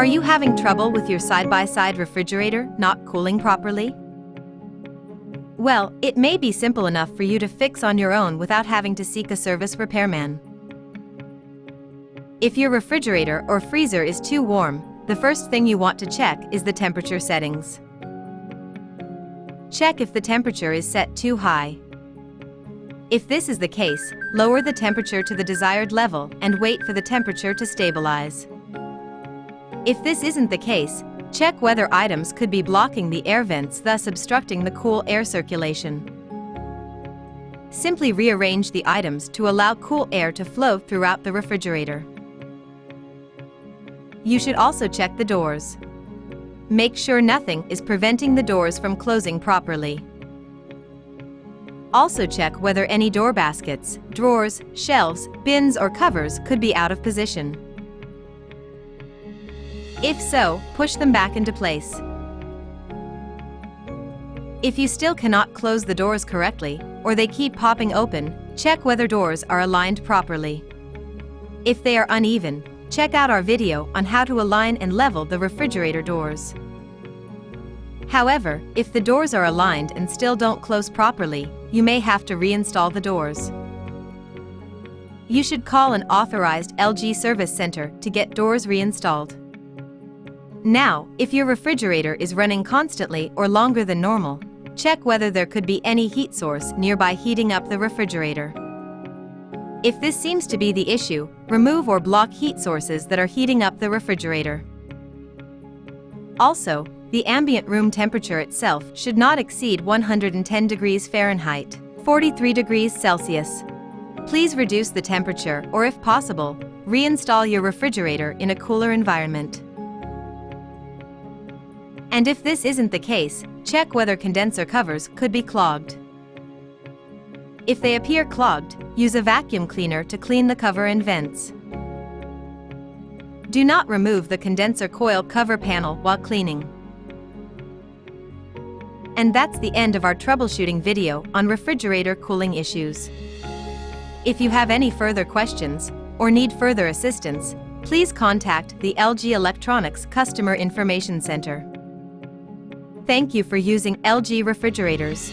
you having trouble with your side-by-side refrigerator not cooling properly? Well, it may be simple enough for you to fix on your own without having to seek a service repairman. If your refrigerator or freezer is too warm, the first thing you want to check is the temperature settings. Check if the temperature is set too high. If this is the case, lower the temperature to the desired level and wait for the temperature to stabilize. If this isn't the case, check whether items could be blocking the air vents, thus obstructing the cool air circulation. Simply rearrange the items to allow cool air to flow throughout the refrigerator. You should also check the doors. Make sure nothing is preventing the doors from closing properly. Also check whether any door baskets, drawers, shelves, bins or covers could be out of position. If so, push them back into place. If you still cannot close the doors correctly, or they keep popping open, check whether doors are aligned properly. If they are uneven, check out our video on how to align and level the refrigerator doors. However, if the doors are aligned and still don't close properly, you may have to reinstall the doors. You should call an authorized LG service center to get doors reinstalled. Now, if your refrigerator is running constantly or longer than normal, check whether there could be any heat source nearby heating up the refrigerator. If this seems to be the issue, remove or block heat sources that are heating up the refrigerator. Also, the ambient room temperature itself should not exceed 110 degrees Fahrenheit, 43 degrees Celsius. Please reduce the temperature or, if possible, reinstall your refrigerator in a cooler environment. And if this isn't the case, check whether condenser covers could be clogged. If they appear clogged, use a vacuum cleaner to clean the cover and vents. Do not remove the condenser coil cover panel while cleaning. And that's the end of our troubleshooting video on refrigerator cooling issues. If you have any further questions or need further assistance, please contact the LG Electronics Customer Information Center. Thank you for using LG refrigerators.